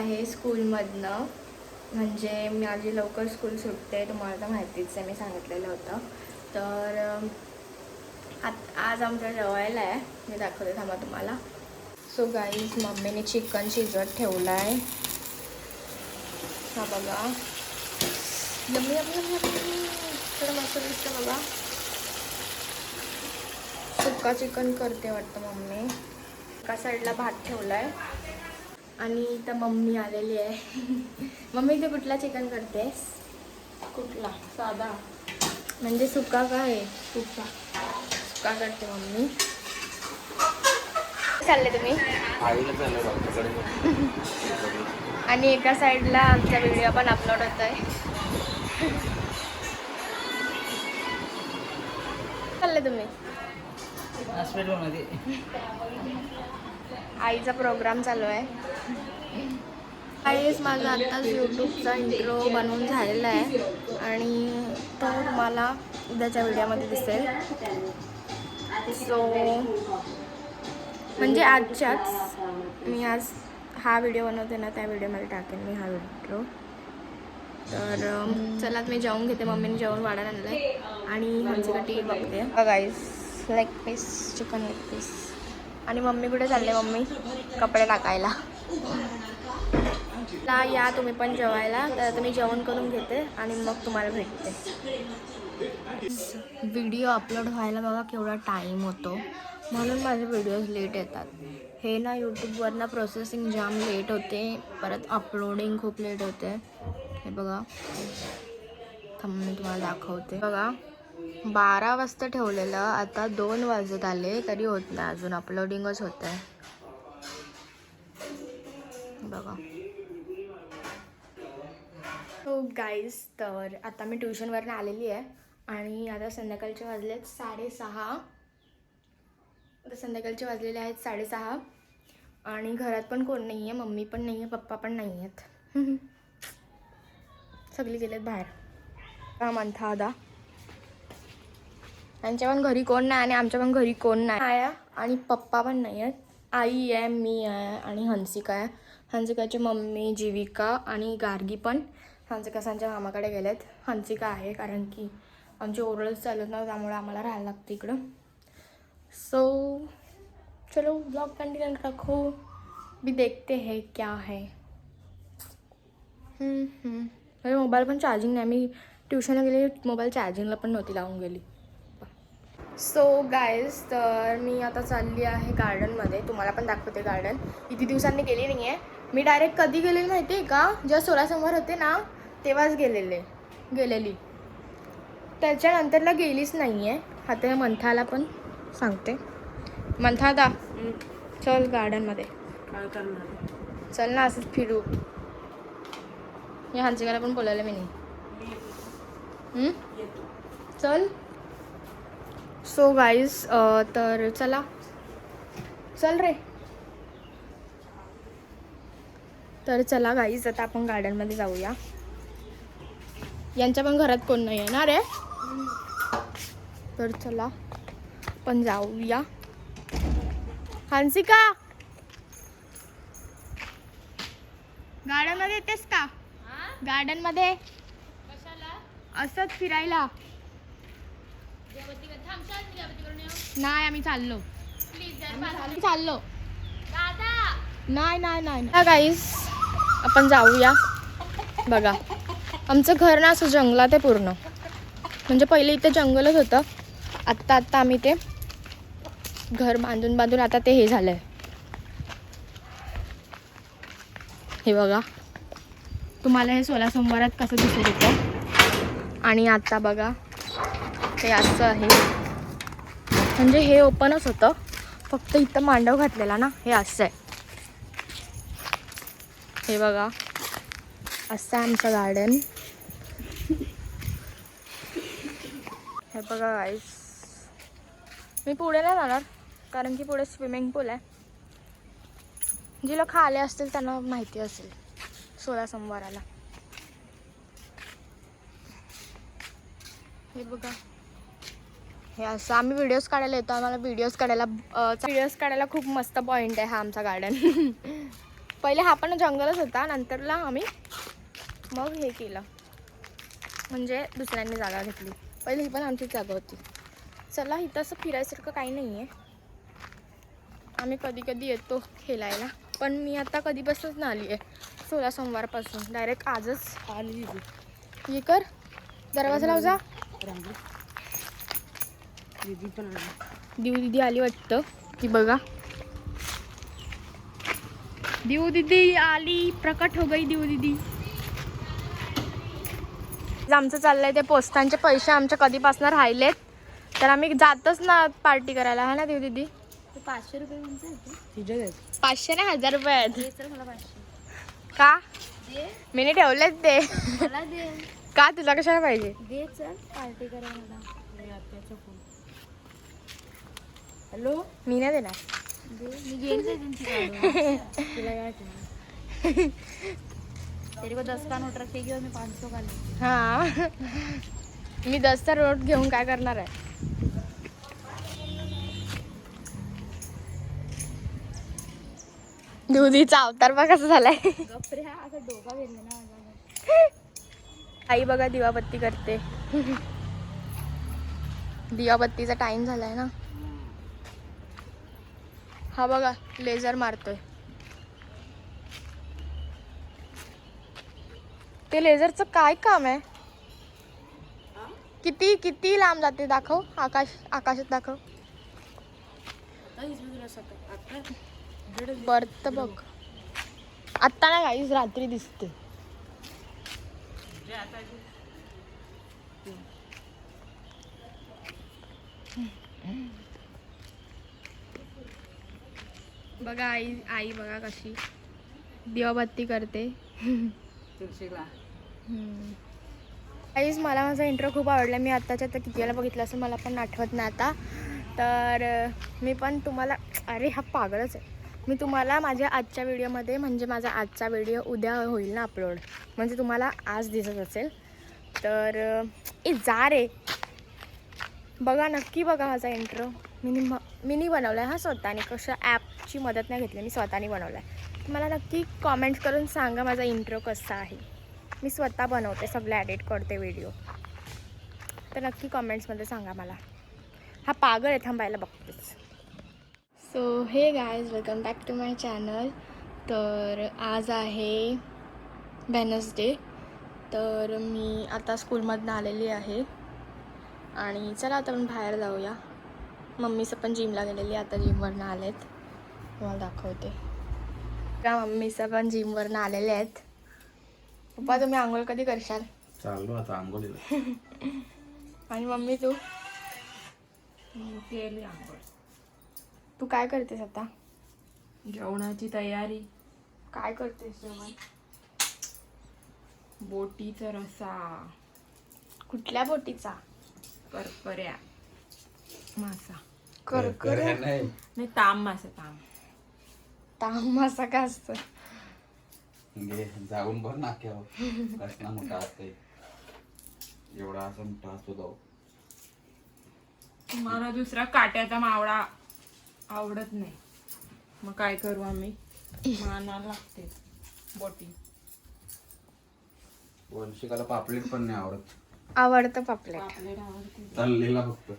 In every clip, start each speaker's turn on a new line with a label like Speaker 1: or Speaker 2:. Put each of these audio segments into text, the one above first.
Speaker 1: आहे स्कूलमधनं, म्हणजे माझी लवकर स्कूल सुटते, तुम्हाला तर माहितीच आहे, मी सांगितलेलं होतं. तर आज आमच्या जेवायला आहे, मी दाखवते थांबा तुम्हाला. सो गाईज, मम्मीने चिकन शिजवत ठेवलं आहे, हा बघा. यम्मी यम्मी यम्मी, तर मस्त दिसतं बघा. सुक्का चिकन करते वाटतं मम्मी. एका साईडला भात ठेवला आहे आणि इथं मम्मी आलेली आहे. मम्मी ते कुठला चिकन करतेस? कुठला? साधा म्हणजे सुक्का काय? सुक्का सुक्का करते मम्मी. चालले तुम्ही? आणि एका साईडला आमचा व्हिडिओ पण अपलोड होत आहे. चालले तुम्ही? आईचा प्रोग्राम चालू आहे. आईच माझा आत्ताच यूट्यूबचा इंट्रो बनवून झालेला आहे आणि तो तुम्हाला उद्याच्या व्हिडिओमध्ये दिसेल. सो म्हणजे आजच्याच, मी आज हा व्हिडिओ बनवते ना, त्या व्हिडिओमध्ये टाकेन मी हा व्हिडिओ. तर चला मी जेवून घेते. मम्मीने जेवण वाढायला आणलं आहे आणि हंसिका टी बघते. Guys, leg piece, chicken leg piece. आणि मम्मी कुठे चालले? मम्मी कपडे टाकायला. या तुम्ही पण जेवायला. तर मी जेवण करून घेते आणि मग तुम्हाला भेटते. व्हिडिओ अपलोड व्हायला बघा केवढा टाईम होतो, म्हणून माझे व्हिडिओज लेट येतात. हे ना यूट्यूबवरनं प्रोसेसिंग जाम लेट होते, परत अपलोडिंग खूप लेट होते. हे बघा, थांबा मी तुम्हाला दाखवते. बघा, 12 वाजता ठेवलेलं, आता 2 वाजत आले तरी होत नाही, अजून अपलोडिंगच होत आहे. बघा. सो गाईज, तर आता मी ट्युशनवरनं आलेली आहे आणि आता संध्याकाळचे वाजलेत 6:30. आता संध्याकाळचे वाजलेले आहेत 6:30 आणि घरात पण कोण नाही आहे. मम्मी पण नाही आहे, पप्पा पण नाही आहेत. सगळी गेलेत बाहेर. हा मंथा आदा, त्यांच्या पण घरी कोण नाही आणि आमच्या पण घरी कोण नाही आहे आणि पप्पा पण नाही आहेत. आई आहे, मी आहे आणि हंसिका आहे. हंसिकाची मम्मी जीविका आणि गार्गी पण हंसिकासांच्या मामाकडे गेलेत. हंसिका आहे कारण की आमची ओरल्स चालत ना, त्यामुळे आम्हाला राहायला लागतं इकडं. सो चलो ब्लॉग कंटिन्यू रखो, भी देखते हैं क्या है. अरे मोबाईल पण चार्जिंग नाही, मी ट्युशनला गेले, मोबाईल चार्जिंगला पण नव्हती लावून गेली. सो गाईज, तर मी आता चालली आहे गार्डनमध्ये. तुम्हाला पण दाखवते गार्डन. किती दिवसांनी गेली नाही आहे मी. डायरेक्ट कधी गेलेली माहिती आहे का? जेव्हा 16 समोर होते ना, तेव्हाच गेलेली. त्याच्यानंतरला गेलीच नाही आहे. आता मंथाला पण सांगते. मंथा दा, चल गार्डनमध्ये. काय करणार? चल ना, असंच फिरू. या हंसिकाला पण बोलायला मी नाही. चल. सो गाईज, तर चला, चल रे. तर चला गाईज, आता आपण गार्डनमध्ये जाऊया. यांच्या पण घरात कोण नाही आहे ना रे. तर चला पण जाऊया. हंसिका, गार्डनमध्ये येतेस का? गार्डनमध्ये असंच फिरायला. नाही, आम्ही चाललो. नाही गाईस, आपण जाऊया. बघा, आमचं घर ना असं जंगलात आहे पूर्ण. म्हणजे पहिले इथे जंगलच होतं, आत्ता आम्ही ते घर बांधून आता ते हे झालंय. हे बघा, तुम्हाला हे 16 सोमवारात कसं दिसत होतं. आणि आता बघा, हे असं आहे. म्हणजे हे ओपनच होतं, फक्त इथं मांडव घातलेला ना, हे असं आहे. हे बघा, असं आहे आमचं गार्डन. हे बघा गाईस, मी पुढे नाही जाणार कारण की पुढे स्विमिंग पूल आहे. जे लोक आले असतील त्यांना माहिती असेल 16 सोमवाराला. हे बघा, हे असं आम्ही व्हिडिओज काढायला येतो. आम्हाला व्हिडिओज काढायला खूप मस्त पॉईंट आहे हा आमचा गार्डन. पहिले हा पण जंगलच होता, नंतरला आम्ही मग हे केलं, म्हणजे दुसऱ्यांनी जागा घेतली. पहिले ही पण आमचीच जागा होती. चला, इथं असं फिरायसारखं काही नाही आहे. आम्ही कधी कधी येतो खेळायला, पण मी आता कधीपासूनच ना आली आहे, 16 सोमवारपासून. डायरेक्ट आजच आली. हे कर, दरवाजा लाव जा.
Speaker 2: दीदी पण आली.
Speaker 1: दीदी आली वाटतं, ती बघा. दिऊ दीदी आली, प्रकट हो गई दिऊ दीदी. आमचं चाललंय ते पोस्टांचे पैसे आमचे कधीपासून राहिलेत, तर आम्ही जातच ना पार्टी करायला, है ना दिऊ दीदी?
Speaker 2: 500 रुपये म्हणजे
Speaker 1: 500 नाही, 1000 रुपये आहेत.
Speaker 2: मला 500
Speaker 1: का?
Speaker 2: दे,
Speaker 1: मी नाही ठेवलेत ते.
Speaker 2: मला दे.
Speaker 1: का, तुला कशाला पाहिजे?
Speaker 2: दे, चल पार्टी करा मला. हॅलो,
Speaker 1: मी नाही देणार.
Speaker 2: दे, मी घेऊन जाईल तुमची गाडी. तुला काय ठेवणार? तेरे को 10 का नोट रखेगी और मैं 500 का लेंगी.
Speaker 1: हा, मी 10चा नोट घेऊन काय करणार आहे? दुधीचा अवतार बघ कसा झालाय.
Speaker 2: गप्रे, हा असा डोका वेधला ना माझा.
Speaker 1: आई बघा दिवाबत्ती करते. दिवाबत्तीचा टाइम झालाय ना. हा बघा लेझर मारतोय. ते लेझरचं काय काम आहे? किती किती लांब जाते दाखव. आकाशात दाखव. बरं बघ, आत्ता ना काहीच रात्री दिसते. बघा आई बघा कशी दिवाबत्ती करते. काहीच मला माझा इंट्रो खूप आवडला. मी आत्ताच्या आता किती वेळा बघितलं असं मला पण आठवत नाही आता. तर मी पण तुम्हाला, अरे हा पागलच आहे, मी तुम्हाला माझ्या आजच्या व्हिडिओमध्ये, म्हणजे माझा आजचा व्हिडिओ उद्या होईल ना अपलोड, म्हणजे तुम्हाला आज दिसत असेल. तर जा रे, बघा नक्की बघा माझा इंट्रो. मिनी बनवला आहे हा स्वतःने, कशा ॲपची मदत नाही घेतली, मी स्वतःने बनवला आहे. मला नक्की कॉमेंट्स करून सांगा माझा इंट्रो कसा आहे. मी स्वतः बनवते, सगळं एडिट करते व्हिडिओ, तर नक्की कॉमेंट्समध्ये सांगा मला. हा पागल आहे, थांबायला बघतेच. So hey guys, welcome back to my channel. तर आज आहे वेनसडे. तर मी आता स्कूलमधनं आलेली आहे आणि चला आता आपण बाहेर जाऊया. मम्मीचं पण जिमला गेलेली, आता जिमवरनं आलेत, तुम्हाला दाखवते का. मम्मीचं पण जिमवरनं आलेले आहेत. पप्पा तुम्ही आंघोळ कधी करशाल?
Speaker 3: चाललो आता आंघोळीला.
Speaker 1: आणि मम्मी तू
Speaker 2: केली आंघोळ.
Speaker 1: तू काय करतेस आता?
Speaker 2: जेवणाची तयारी.
Speaker 1: काय करतेस जेवण?
Speaker 2: बोटीचा रसा.
Speaker 1: कुठल्या बोटीचा?
Speaker 2: करकऱ्या मासा.
Speaker 1: करकर
Speaker 2: नाही, ताम मासा.
Speaker 1: ताम मासा का असतं?
Speaker 3: जाऊन बघ ना कसला मोठा असते, एवढा असा मोठा असतो तो.
Speaker 2: मला दुसरा काट्याचा मावळा आवडत नाही, मग काय करू आम्ही, मानाला लागते बोटी.
Speaker 3: वंशिकाला पापलेट पण नाही आवडत.
Speaker 1: आवडतं पापलेट.
Speaker 2: पापलेट आवडते.
Speaker 3: तळलेला फक्त.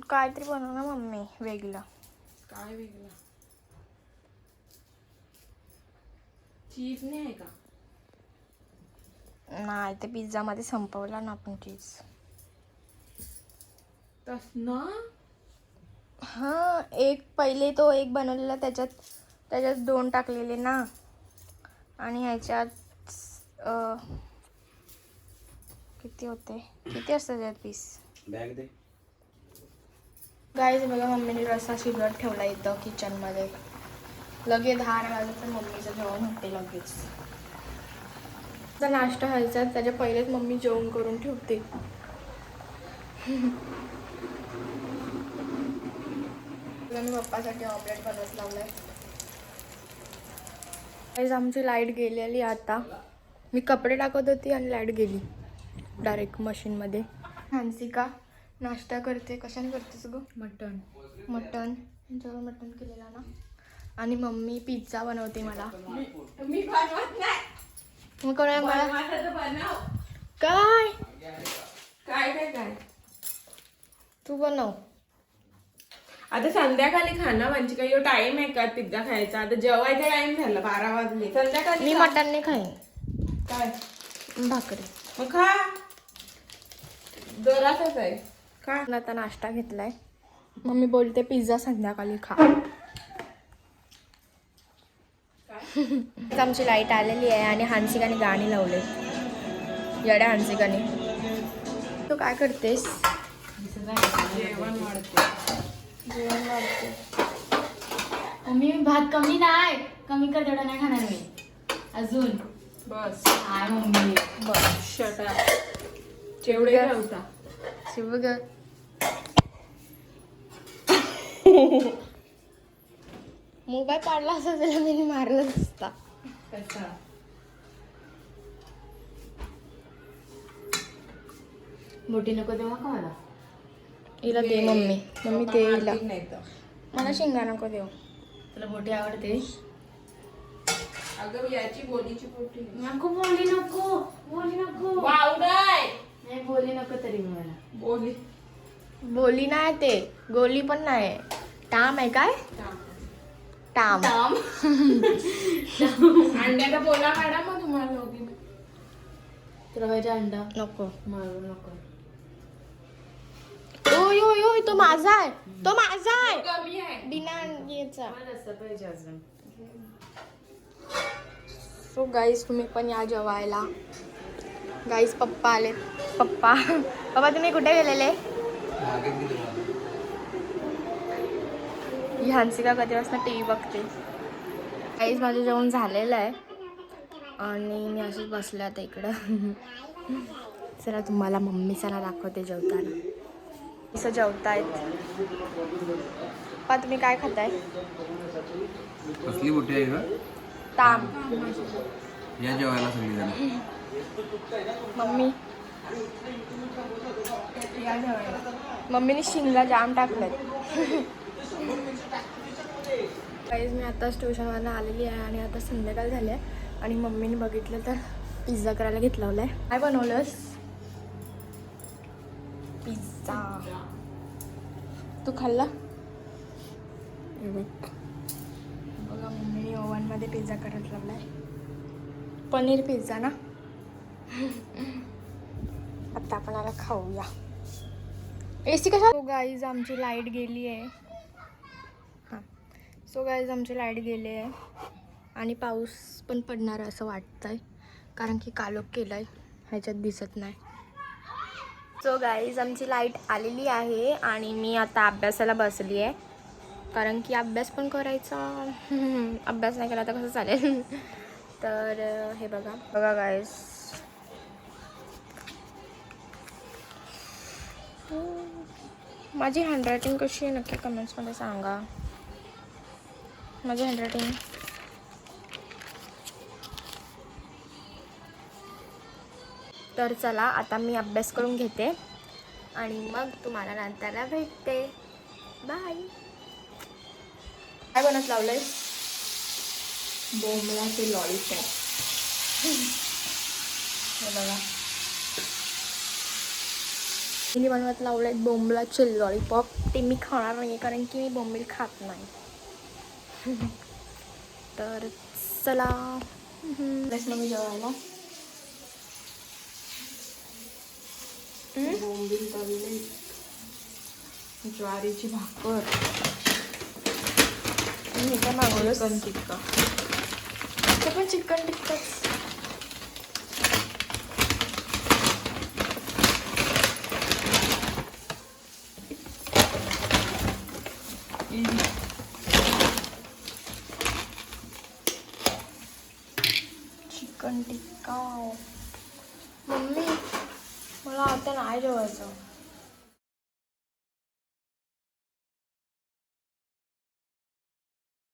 Speaker 1: काहीतरी बनव ना मम्मी वेगळं.
Speaker 2: काय वेगळं? चीज नाही आहे का?
Speaker 1: नाही, ते पिझ्झा मध्ये संपवला ना आपण चीज.
Speaker 2: तस ना.
Speaker 1: हा, एक पहिले तो एक बनवलेला, त्याच्यात 2 टाकलेले ना, आणि ह्याच्यात किती होते, किती असतात त्यात पीस?
Speaker 3: बॅग दे.
Speaker 1: गाईज बघा, मम्मीने रस्सा शिजवत ठेवला इथं किचनमध्ये. लगेच 10 वाजता मम्मीचं जेवण होते लगेच. नाश्ता व्हायचा, त्याच्या पहिलेच मम्मी जेवण करून ठेवते. मी पप्पासाठी ऑमलेट बनवत लावलाय. गाईज आमची लाईट गेलेली आता. मी कपडे टाकत होती आणि लाईट गेली डायरेक्ट मशीनमध्ये. हंसिका नाश्ता करते. कशाने करतेस ग?
Speaker 2: मटण.
Speaker 1: मटण. यांच्यावर मटण केलेला ना. आणि मम्मी पिझ्झा बनवते मला.
Speaker 2: मी बनवत नाही.
Speaker 1: मग कोणा मला
Speaker 2: बनव.
Speaker 1: काय
Speaker 2: काय काय काय
Speaker 1: तू बनव.
Speaker 2: आता संध्याकाळी खाना म्हणजे काही टाइम आहे का पिझ्झा खायचा? आता जेवायचा टाइम झाला 12 वाजले. संध्याकाळी
Speaker 1: मी मटण नाही खाईन.
Speaker 2: काय
Speaker 1: भाकरी.
Speaker 2: मग खा. जरासच आहे खा.
Speaker 1: आता नाश्ता घेतलाय. मम्मी बोलते पिझ्झा संध्याकाळी खा. आमची लाईट आलेली आहे आणि हानसिकाने गाणी लावले. येड्या हानसिकाने. तू काय करतेस?
Speaker 2: जेवण वाढते.
Speaker 1: जेवण वाढते.
Speaker 2: मम्मी भात कमी नाही. कमी कर, तेवढा नाही खाणार मी अजून. बस काय मम्मी
Speaker 1: बस
Speaker 2: शटा जेवढे ठेवता.
Speaker 1: शिव ग. मोबाईल पाडला असता त्याला मी मारलं असता.
Speaker 2: कसा मोठी नको देऊ का मला?
Speaker 1: हिला दे मम्मी. मम्मी दे हिला.
Speaker 2: नाही तर
Speaker 1: मला शेंगा नको देऊ.
Speaker 2: तुला मोठी आवडते?
Speaker 4: अगं याची बोलीची पोटी
Speaker 2: नको बोली नको. बोली नको. नाही बोली नको तरी मला.
Speaker 4: बोली
Speaker 1: बोली नाही ते. गोली पण नाही. टाम आहे काय? टाम.
Speaker 4: अंड्याचा बोला काढा मग तुम्हाला दोघींना.
Speaker 2: तुला पाहिजे अंडा?
Speaker 1: नको.
Speaker 2: मारू नको.
Speaker 1: ओय ओय ओय तो माझा आहे. तो माझा आहे.
Speaker 4: कमी आहे.
Speaker 1: बिना याचा.
Speaker 2: मला असं पाहिजे अजून.
Speaker 1: सो गाईज तुम्ही पण या जेवायला. गाईज पप्पा आले. पप्पा तुम्ही कुठे गेलेले? ही हंसिका कधी वाजता टी व्ही बघते. गाईज माझं जेवण झालेलं आहे आणि मी अशीच बसले आता इकडं. चला तुम्हाला मम्मीचा ना दाखवते जेवताना. असं जेवतायत. पप्पा तुम्ही काय खाताय?
Speaker 3: कसली मोठी आहे का?
Speaker 1: ताम.
Speaker 3: या जेवायला सगळीजण.
Speaker 1: मम्मी मम्मीने शिंगा जाम टाकल्यात. गाईज मी आताच ट्युशनवरनं आलेली आहे आणि आता संध्याकाळ झाली आहे आणि मम्मीने बघितलं तर पिझ्झा करायला घेतलावला आहे. काय बनवलंस? पिझ्झा. तू खाल्ला? बघा मम्मीने ओव्हनमध्ये पिझ्झा करायला लावला आहे. पनीर पिझ्झा ना. आता आपण आला खाऊया. एसी कशा? सो गाईज आमची लाईट गेली आहे. हां सो गाईज आमची लाईट गेली आहे आणि पाऊस पण पडणार असं वाटतं आहे कारण की कालोख केला आहे. ह्याच्यात दिसत नाही. सो गाईज आमची लाईट आलेली आहे आणि मी आता अभ्यासाला बसली आहे कारण की अभ्यास पण करायचा. अभ्यास नाही केला तर कसं चालेल. तर हे बघा बघा गाईज. माझी हँडरायटिंग कशी आहे नक्की कमेंट्समध्ये सांगा. माझी हँडरायटिंग तर चला आता मी अभ्यास करून घेते आणि मग तुम्हाला नंतर भेटते. बाय. काय बनत लावलंय?
Speaker 4: बोंबलाचे लॉलीपॉप.
Speaker 1: हे बघा मी बनवत लावले बोंबलाचे लॉलीपॉप. ते मी खाणार नाही कारण की मी बोंबील खात नाही. तर चला बस मग मी जेवायला.
Speaker 4: बोंबील तळले, ज्वारीची भाकर,
Speaker 1: मी काय मागवलं?
Speaker 4: चिकन टिक्का.
Speaker 1: ते पण चिकन टिक्काच. चिकन टिक्का. मम्मी मला आता नाही जेवायचं.